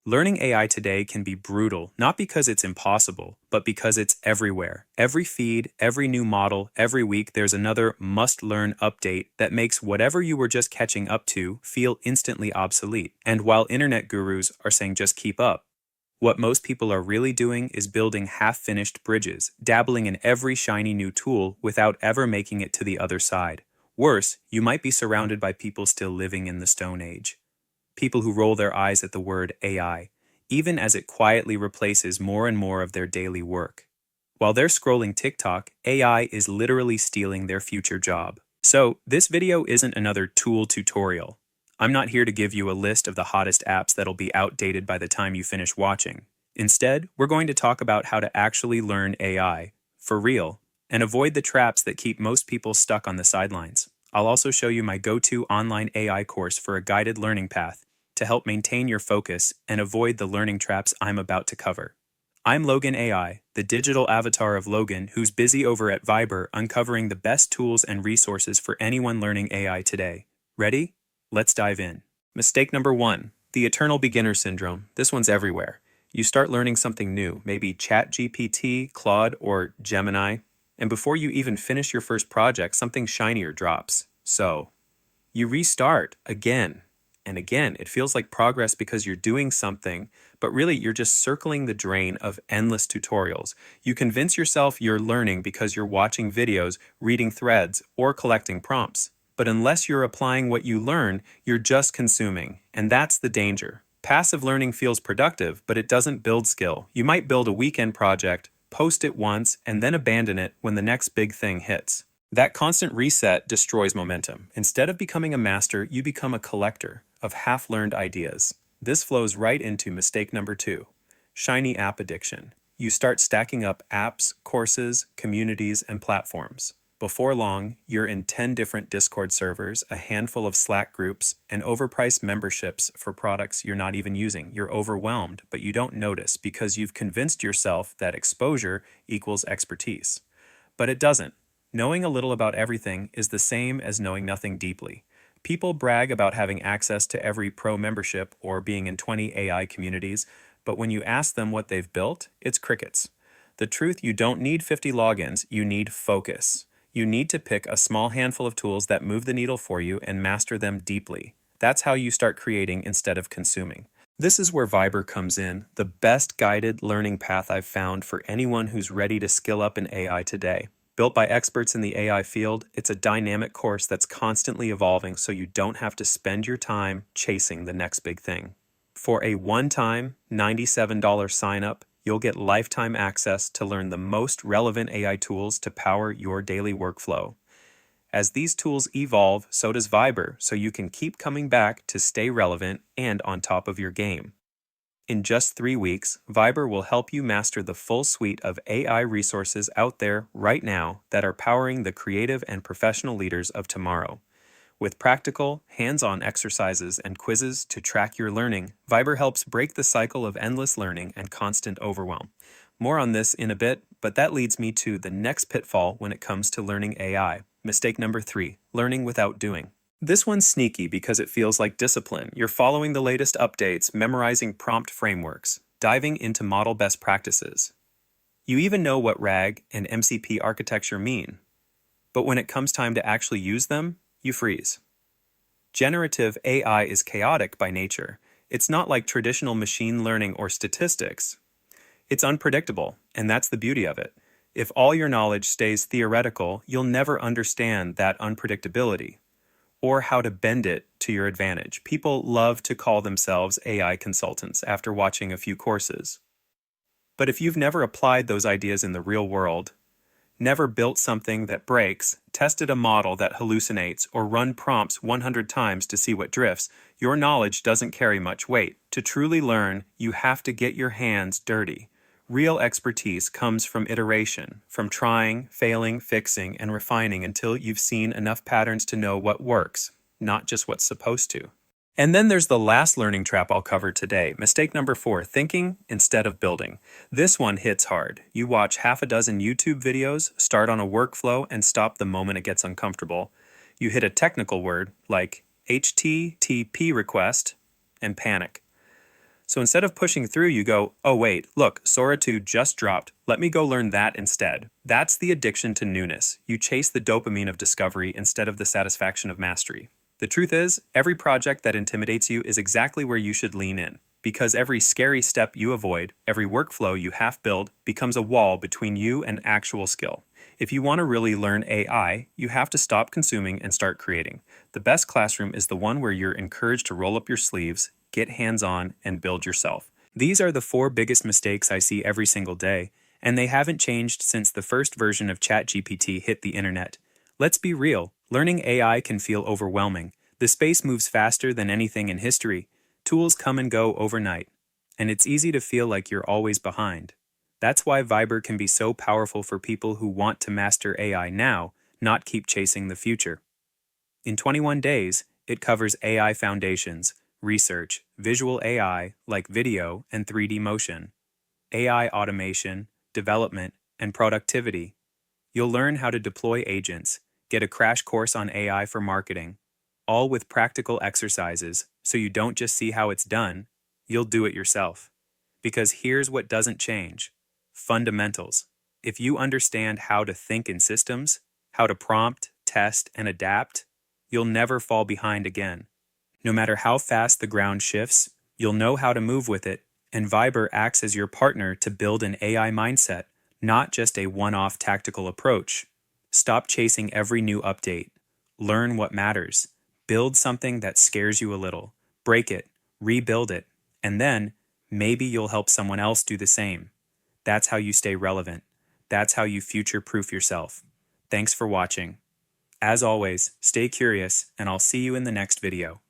Learning AI today can be brutal, not because it's impossible, but because it's everywhere. Every feed, every new model, every week there's another must-learn update that makes whatever you were just catching up to feel instantly obsolete. And while internet gurus are saying just keep up, what most people are really doing is building half-finished bridges, dabbling in every shiny new tool without ever making it to the other side. Worse, you might be surrounded by people still living in the Stone Age. People who roll their eyes at the word AI, even as it quietly replaces more and more of their daily work. While they're scrolling TikTok, AI is literally stealing their future job. So, this video isn't another tool tutorial. I'm not here to give you a list of the hottest apps that'll be outdated by the time you finish watching. Instead, we're going to talk about how to actually learn AI, for real, and avoid the traps that keep most people stuck on the sidelines. I'll also show you my go-to online AI course for a guided learning path to help maintain your focus and avoid the learning traps I'm about to cover. I'm Logan AI, the digital avatar of Logan who's busy over at Viber uncovering the best tools and resources for anyone learning AI today. Ready? Let's dive in. Mistake number 1, the eternal beginner syndrome. This one's everywhere. You start learning something new, maybe ChatGPT, Claude, or Gemini, and before you even finish your first project, something shinier drops. So, you restart again and again. It feels like progress because you're doing something, but really you're just circling the drain of endless tutorials. You convince yourself you're learning because you're watching videos, reading threads, or collecting prompts. But unless you're applying what you learn, you're just consuming, and that's the danger. Passive learning feels productive, but it doesn't build skill. You might build a weekend project, post it once, and then abandon it when the next big thing hits. That constant reset destroys momentum. Instead of becoming a master, you become a collector of half-learned ideas. This flows right into mistake number 2, shiny app addiction. You start stacking up apps, courses, communities, and platforms. Before long, you're in 10 different Discord servers, a handful of Slack groups, and overpriced memberships for products you're not even using. You're overwhelmed, but you don't notice because you've convinced yourself that exposure equals expertise. But it doesn't. Knowing a little about everything is the same as knowing nothing deeply. People brag about having access to every pro membership or being in 20 AI communities, but when you ask them what they've built, it's crickets. The truth, you don't need 50 logins, you need focus. You need to pick a small handful of tools that move the needle for you and master them deeply. That's how you start creating instead of consuming. This is where Viber comes in, the best guided learning path I've found for anyone who's ready to skill up in AI today. Built by experts in the AI field, it's a dynamic course that's constantly evolving so you don't have to spend your time chasing the next big thing. For a one-time $97 sign-up, you'll get lifetime access to learn the most relevant AI tools to power your daily workflow. As these tools evolve, so does Viber, so you can keep coming back to stay relevant and on top of your game. In just 3 weeks, Viber will help you master the full suite of AI resources out there right now that are powering the creative and professional leaders of tomorrow. With practical, hands-on exercises and quizzes to track your learning, Viber helps break the cycle of endless learning and constant overwhelm. More on this in a bit, but that leads me to the next pitfall when it comes to learning AI. Mistake number 3, learning without doing. This one's sneaky because it feels like discipline. You're following the latest updates, memorizing prompt frameworks, diving into model best practices. You even know what RAG and MCP architecture mean. But when it comes time to actually use them, you freeze. Generative AI is chaotic by nature. It's not like traditional machine learning or statistics. It's unpredictable, and that's the beauty of it. If all your knowledge stays theoretical, you'll never understand that unpredictability, or how to bend it to your advantage. People love to call themselves AI consultants after watching a few courses. But if you've never applied those ideas in the real world, never built something that breaks, tested a model that hallucinates, or run prompts 100 times to see what drifts, your knowledge doesn't carry much weight. To truly learn, you have to get your hands dirty. Real expertise comes from iteration, from trying, failing, fixing, and refining until you've seen enough patterns to know what works, not just what's supposed to. And then there's the last learning trap I'll cover today. Mistake number 4, thinking instead of building. This one hits hard. You watch half a dozen YouTube videos, start on a workflow, and stop the moment it gets uncomfortable. You hit a technical word like HTTP request and panic. So instead of pushing through, you go, oh wait, look, Sora 2 just dropped. Let me go learn that instead. That's the addiction to newness. You chase the dopamine of discovery instead of the satisfaction of mastery. The truth is, every project that intimidates you is exactly where you should lean in. Because every scary step you avoid, every workflow you half build, becomes a wall between you and actual skill. If you want to really learn AI, you have to stop consuming and start creating. The best classroom is the one where you're encouraged to roll up your sleeves, get hands-on, and build yourself. These are the 4 biggest mistakes I see every single day, and they haven't changed since the first version of ChatGPT hit the internet. Let's be real, learning AI can feel overwhelming. The space moves faster than anything in history. Tools come and go overnight, and it's easy to feel like you're always behind. That's why Viber can be so powerful for people who want to master AI now, not keep chasing the future. In 21 days, it covers AI foundations, research, visual AI like video and 3D motion, AI automation, development, and productivity. You'll learn how to deploy agents, get a crash course on AI for marketing, all with practical exercises so you don't just see how it's done, you'll do it yourself. Because here's what doesn't change: fundamentals. If you understand how to think in systems, how to prompt, test, and adapt, you'll never fall behind again. No matter how fast the ground shifts, you'll know how to move with it, and Viber acts as your partner to build an AI mindset, not just a one-off tactical approach. Stop chasing every new update. Learn what matters. Build something that scares you a little. Break it, rebuild it, and then maybe you'll help someone else do the same. That's how you stay relevant. That's how you future-proof yourself. Thanks for watching. As always, stay curious, and I'll see you in the next video.